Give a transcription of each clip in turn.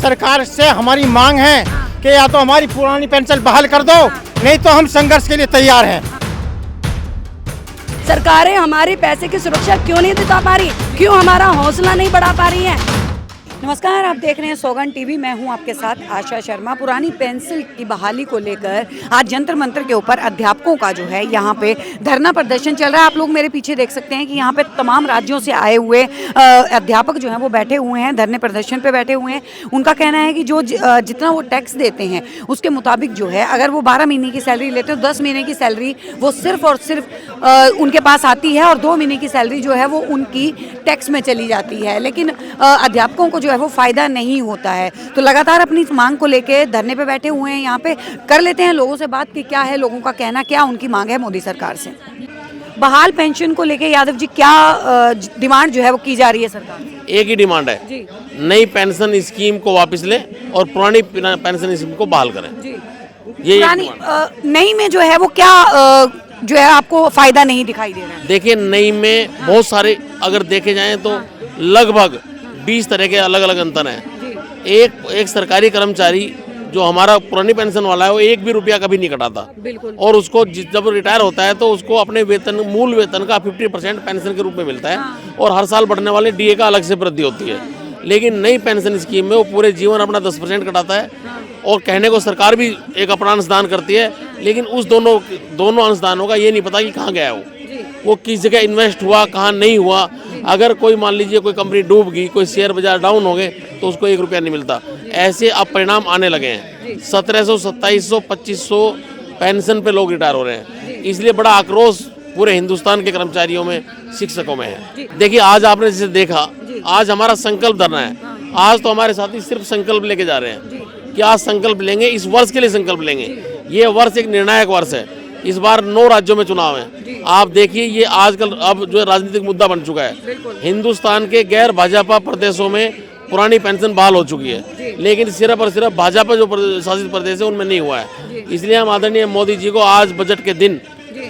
सरकार से हमारी मांग है कि या तो हमारी पुरानी पेंशन बहाल कर दो, नहीं तो हम संघर्ष के लिए तैयार हैं। सरकारें हमारे पैसे की सुरक्षा क्यों नहीं दिला पा रही, क्यों हमारा हौसला नहीं बढ़ा पा रही है। नमस्कार, आप देख रहे हैं सौगंध टीवी, मैं हूं आपके साथ आशा शर्मा। पुरानी पेंशन की बहाली को लेकर आज जंतर मंतर के ऊपर अध्यापकों का जो है यहाँ पे धरना प्रदर्शन चल रहा है। आप लोग मेरे पीछे देख सकते हैं कि यहाँ पे तमाम राज्यों से आए हुए अध्यापक जो हैं वो बैठे हुए हैं, धरने प्रदर्शन पे बैठे हुए हैं। उनका कहना है कि जो जितना वो टैक्स देते हैं उसके मुताबिक जो है, अगर वो 12 महीने की सैलरी लेते हैं तो 10 महीने की सैलरी वो सिर्फ और सिर्फ उनके पास आती है और 2 महीने की सैलरी जो है वो उनकी टैक्स में चली जाती है। लेकिन अध्यापकों को जो है वो फायदा नहीं होता है। तो लगातार अपनी इस मांग को लेके धरने पे बैठे हुए हैं। यहाँ पे कर लेते हैं लोगों से बात कि क्या है लोगों का कहना, क्या उनकी मांग है मोदी सरकार से। बहाल पेंशन को लेके यादव जी क्या डिमांड जो है वो की जा रही है सरकार से? एक ही डिमांड है जी, नई पेंशन स्कीम को वापस लें और पुरानी पेंशन स्कीम को बहाल करें जी। ये नई में जो है वो क्या जो है आपको फायदा नहीं दिखाई दे रहा है? देखिए, नई में बहुत सारे अगर देखे जाएं तो लगभग 20 तरह के अलग अलग अंतर हैं। एक सरकारी कर्मचारी जो हमारा पुरानी पेंशन वाला है वो 1 भी रुपया कभी नहीं कटाता, और उसको जब रिटायर होता है तो उसको अपने वेतन, मूल वेतन का 50% पेंशन के रूप में मिलता है। और हर साल बढ़ने वाले डीए का अलग से वृद्धि होती है। लेकिन नई पेंशन स्कीम में वो पूरे जीवन अपना 10% कटाता है, और कहने को सरकार भी एक अपना अंशदान करती है, लेकिन उस दोनों अंशदानों का ये नहीं पता कि कहाँ गया वो किस जगह इन्वेस्ट हुआ, कहाँ नहीं हुआ। अगर कोई मान लीजिए कोई कंपनी डूब गई, कोई शेयर बाजार डाउन हो गए तो उसको 1 रुपया नहीं मिलता। ऐसे अब परिणाम आने लगे हैं। 1700, 2700, 2500 पेंशन पे लोग रिटायर हो रहे हैं। इसलिए बड़ा आक्रोश पूरे हिंदुस्तान के कर्मचारियों में, शिक्षकों में है। देखिए, आज आपने जैसे देखा, आज हमारा संकल्प धरना है। आज तो हमारे साथी सिर्फ संकल्प लेके जा रहे हैं कि आज संकल्प लेंगे, इस वर्ष के लिए संकल्प लेंगे। ये वर्ष एक निर्णायक वर्ष है। इस बार 9 राज्यों में चुनाव है। आप देखिए, ये आजकल अब जो राजनीतिक मुद्दा बन चुका है। हिंदुस्तान के गैर भाजपा प्रदेशों में पुरानी पेंशन बहाल हो चुकी है, लेकिन सिर्फ और सिर्फ भाजपा जो शासित प्रदेश है उनमें नहीं हुआ है। इसलिए हम आदरणीय मोदी जी को आज बजट के दिन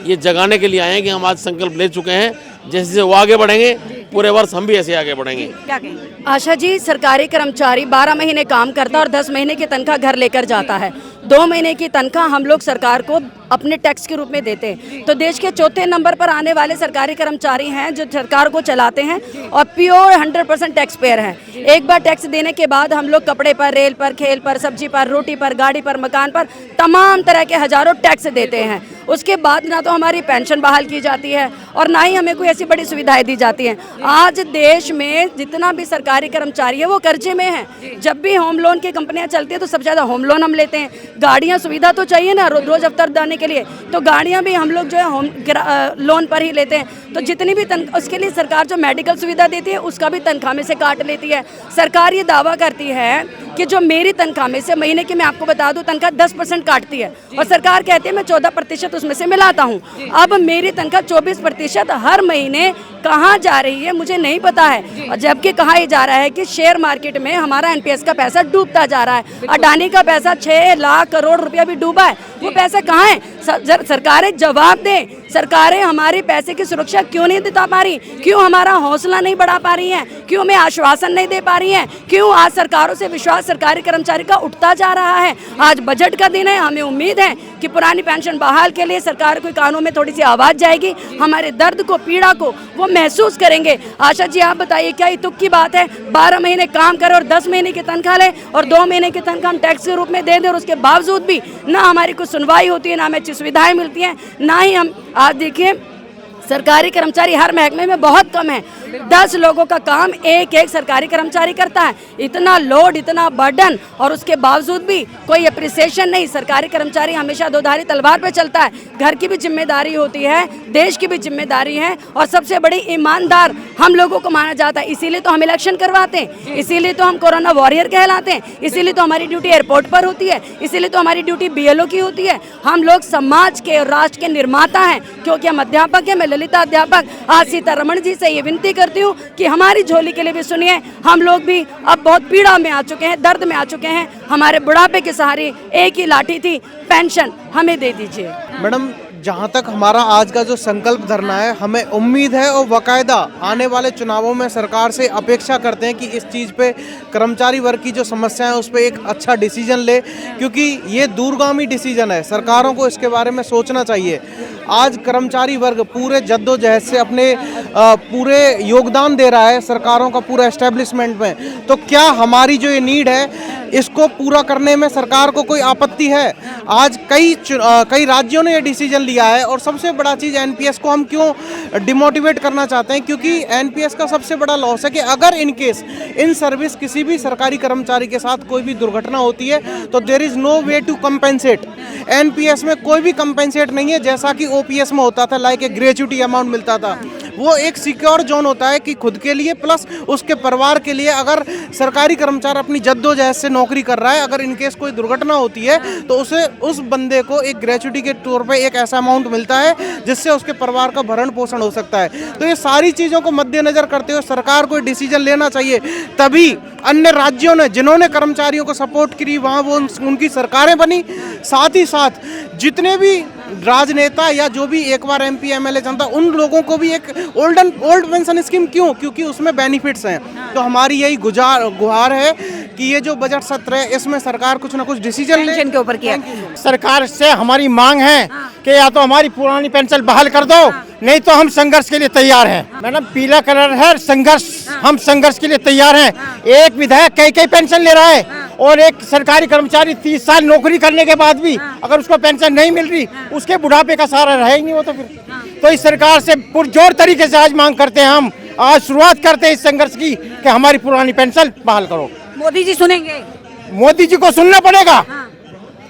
ये जगाने के लिए आए हैं कि हम आज संकल्प ले चुके हैं। जैसे वो आगे बढ़ेंगे, पूरे वर्ष हम भी ऐसे आगे बढ़ेंगे। क्या कहेंगे? आशा जी, सरकारी कर्मचारी 12 महीने काम करता है और 10 महीने की तनख्वाह घर लेकर जाता है। 2 महीने की तनख्वाह हम लोग सरकार को अपने टैक्स के रूप में देते हैं। तो देश के 4थे नंबर पर आने वाले सरकारी कर्मचारी हैं जो सरकार को चलाते हैं और प्योर 100% टैक्स पेयर हैं। एक बार टैक्स देने के बाद हम लोग कपड़े पर, रेल पर, खेल पर, सब्जी पर, रोटी पर, गाड़ी पर, मकान पर तमाम तरह के हजारों टैक्स देते हैं। उसके बाद ना तो हमारी पेंशन बहाल की जाती है और ना ही हमें कोई ऐसी बड़ी सुविधाएं दी जाती हैं। आज देश में जितना भी सरकारी कर्मचारी है वो कर्जे में है। जब भी होम लोन की कंपनियां चलती है तो सबसे ज़्यादा होम लोन हम लेते हैं। गाड़ियां, सुविधा तो चाहिए ना रोज अवतर जाने के लिए, तो गाड़ियां भी हम लोग जो है होम लोन पर ही लेते हैं। तो जितनी भी उसके लिए सरकार जो मेडिकल सुविधा देती है उसका भी तनख्वाह में से काट लेती है। सरकार ये दावा करती है कि जो मेरी तनख्वाह में से महीने की, मैं आपको बता दूं, तनख्वाह 10% काटती है और सरकार कहती है मैं 14% उसमें से मिलाता हूं। अब मेरी तनख्वाह 24% हर महीने कहाँ जा रही है मुझे नहीं पता है। और जबकि कहा ही जा रहा है कि शेयर मार्केट में हमारा एनपीएस का पैसा डूबता जा रहा है। अडानी का पैसा 6 लाख करोड़ रुपया भी डूबा है। वो पैसा कहाँ है? सरकारें जवाब दें। सरकारें हमारे पैसे की सुरक्षा क्यों नहीं दिला पा रही, क्यों हमारा हौसला नहीं बढ़ा पा रही हैं, क्यों हमें आश्वासन नहीं दे पा रही हैं, क्यों आज सरकारों से विश्वास सरकारी कर्मचारी का उठता जा रहा है। आज बजट का दिन है, हमें उम्मीद है कि पुरानी पेंशन बहाल के लिए सरकार के कानों में थोड़ी सी आवाज़ जाएगी, हमारे दर्द को, पीड़ा को वो महसूस करेंगे। आशा जी, आप बताइए, क्या ये तुक की बात है? 12 महीने काम करें और 10 महीने की तनख्वाह लें और 2 महीने की तनख्वाह हम टैक्स के रूप में दे दें, और उसके बावजूद भी ना हमारी कुछ सुनवाई होती है, ना हमें अच्छी सुविधाएं मिलती हैं, ना ही हम, आज देखिए सरकारी कर्मचारी हर महकमे में बहुत कम है। 10 लोगों का काम एक सरकारी कर्मचारी करता है। इतना लोड, इतना बर्डन, और उसके बावजूद भी कोई अप्रिसिएशन नहीं। सरकारी कर्मचारी हमेशा दोधारी तलवार पे चलता है। घर की भी जिम्मेदारी होती है, देश की भी जिम्मेदारी है, और सबसे बड़ी ईमानदार हम लोगों को माना जाता है। इसीलिए तो हम इलेक्शन करवाते हैं, इसीलिए तो हम कोरोना वॉरियर कहलाते हैं, इसीलिए तो हमारी ड्यूटी एयरपोर्ट पर होती है, इसीलिए तो हमारी ड्यूटी बीएलओ की होती है। हम लोग समाज के और राष्ट्र के निर्माता हैं, क्योंकि हम अध्यापक हैं। मैं ललिता अध्यापक आज सीतारमण जी से ये विनती करती हूँ कि हमारी झोली के लिए भी सुनिए। हम लोग भी अब बहुत पीड़ा में आ चुके हैं, दर्द में आ चुके हैं। हमारे बुढ़ापे के सहारे एक ही लाठी थी, पेंशन हमें दे दीजिए। मैडम, जहाँ तक हमारा आज का जो संकल्प धरना है, हमें उम्मीद है और बाकायदा आने वाले चुनावों में सरकार से अपेक्षा करते हैं कि इस चीज़ पे कर्मचारी वर्ग की जो समस्याएं उस पर एक अच्छा डिसीजन ले, क्योंकि ये दूरगामी डिसीजन है। सरकारों को इसके बारे में सोचना चाहिए। आज कर्मचारी वर्ग पूरे जद्दोजहद से अपने पूरे योगदान दे रहा है सरकारों का पूरा एस्टेब्लिशमेंट में, तो क्या हमारी जो ये नीड है इसको पूरा करने में सरकार को कोई आपत्ति है? आज कई राज्यों ने ये डिसीजन लिया है। और सबसे बड़ा चीज़, एनपीएस को हम क्यों डिमोटिवेट करना चाहते हैं, क्योंकि एनपीएस का सबसे बड़ा लॉस है कि अगर इन केस इन सर्विस किसी भी सरकारी कर्मचारी के साथ कोई भी दुर्घटना होती है तो there is no way to compensate. NPS में कोई भी कंपेंसेट नहीं है, जैसा कि ओपीएस में होता था, लाइक एक ग्रेच्युटी अमाउंट मिलता था। वो एक सिक्योर जोन होता है कि खुद के लिए प्लस उसके परिवार के लिए। अगर सरकारी कर्मचारी अपनी जद्दोजहद से नौकरी कर रहा है, अगर इनकेस कोई दुर्घटना होती है तो उसे उस बंदे को एक ग्रेच्युटी के तौर पे एक ऐसा अमाउंट मिलता है जिससे उसके परिवार का भरण पोषण हो सकता है। तो ये सारी चीज़ों को मद्देनजर करते हुए सरकार को डिसीजन लेना चाहिए। तभी अन्य राज्यों ने जिन्होंने कर्मचारियों को सपोर्ट करी वहाँ वो उनकी सरकारें बनी। साथ ही साथ जितने भी राजनेता या जो भी एक बार एमपी एमएलए जनता, उन लोगों को भी एक ओल्ड पेंशन स्कीम क्यों, क्योंकि उसमें बेनिफिट्स हैं। तो हमारी यही गुहार है कि ये जो बजट सत्र है इसमें सरकार कुछ ना कुछ डिसीजन ले। के ऊपर किया सरकार से हमारी मांग है कि या तो हमारी पुरानी पेंशन बहाल कर दो, नहीं तो हम संघर्ष के लिए तैयार हैं। मैडम पीला कलर है संघर्ष, हम संघर्ष के लिए तैयार हैं। एक विधायक कई पेंशन ले रहा है और एक सरकारी कर्मचारी 30 साल नौकरी करने के बाद भी अगर उसको पेंशन नहीं मिल रही, उसके बुढ़ापे का सहारा रहे ही नहीं वो तो फिर। तो इस सरकार से पुरजोर तरीके से आज मांग करते हैं, हम आज शुरुआत करते हैं इस संघर्ष की कि हमारी पुरानी पेंशन बहाल करो। मोदी जी सुनेंगे? मोदी जी को सुनना पड़ेगा,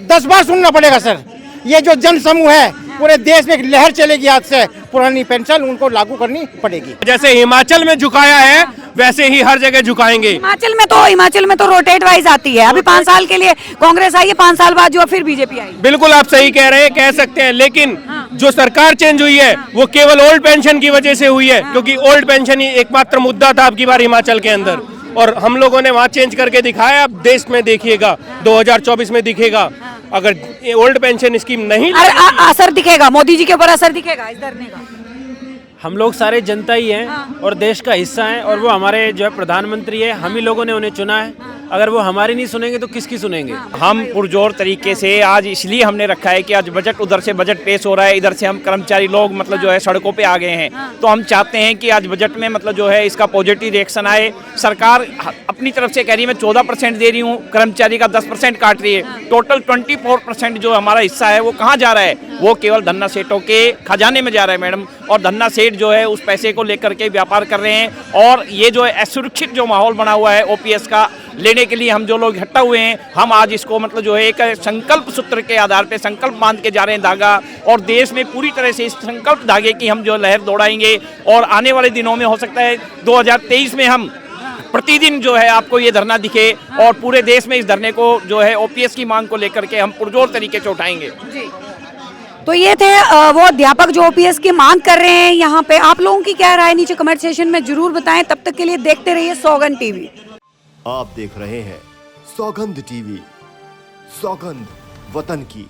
10 बार सुनना पड़ेगा सर। ये जो जन समूह है पूरे देश में एक लहर चलेगी, आज से पुरानी पेंशन उनको लागू करनी पड़ेगी। जैसे हिमाचल में झुकाया है वैसे ही हर जगह झुकाएंगे। हिमाचल में तो रोटेट वाइज आती है। अभी 5 साल के लिए कांग्रेस आई है, 5 साल बाद जो फिर बीजेपी आई। बिल्कुल आप सही कह रहे हैं, कह सकते हैं, लेकिन जो सरकार चेंज हुई है वो केवल ओल्ड पेंशन की वजह से हुई है, क्योंकि ओल्ड पेंशन ही एकमात्र मुद्दा था आपकी बार हिमाचल के अंदर, और हम लोगों ने वहाँ चेंज करके दिखाया। अब देश में देखिएगा 2024 में दिखेगा, अगर ओल्ड पेंशन स्कीम नहीं असर दिखेगा, मोदी जी के ऊपर असर दिखेगा इस धरने का। हम लोग सारे जनता ही हैं और देश का हिस्सा हैं, और वो हमारे जो है प्रधानमंत्री है, हम ही लोगों ने उन्हें चुना है। अगर वो हमारी नहीं सुनेंगे तो किसकी सुनेंगे? हम पुरजोर तरीके से आज इसलिए हमने रखा है कि आज बजट, उधर से बजट पेश हो रहा है, इधर से हम कर्मचारी लोग मतलब जो है सड़कों पे आ गए हैं। तो हम चाहते हैं कि आज बजट में मतलब जो है इसका पॉजिटिव रिएक्शन आए। सरकार अपनी तरफ से कह रही है मैं 14% दे रही हूँ, कर्मचारी का 10% काट रही है। टोटल 24% जो हमारा हिस्सा है वो कहाँ जा रहा है? वो केवल धन्ना सेठों के खजाने में जा रहा है मैडम, और धन्ना सेठ जो है उस पैसे को लेकर के व्यापार कर रहे हैं। और ये जो है असुरक्षित जो माहौल बना हुआ है ओपीएस का लेने के लिए हम जो लोग इकट्ठा हुए हैं, हम आज इसको मतलब जो है एक संकल्प सूत्र के आधार पे संकल्प बांध के जा रहे हैं धागा, और देश में पूरी तरह से इस संकल्प धागे की हम जो लहर दौड़ाएंगे। और आने वाले दिनों में हो सकता है 2023 में हम प्रतिदिन जो है आपको ये धरना दिखे, और पूरे देश में इस धरने को जो है ओपीएस की मांग को लेकर के हम पुरजोर तरीके से उठाएंगे। तो ये थे वो अध्यापक जो ओपीएस की मांग कर रहे हैं यहाँ पे। आप लोगों की क्या राय नीचे कमेंट सेशन में जरूर बताएं। तब तक के लिए देखते रहिए सौगंध टीवी। आप देख रहे हैं सौगंध टीवी, सौगंध वतन की।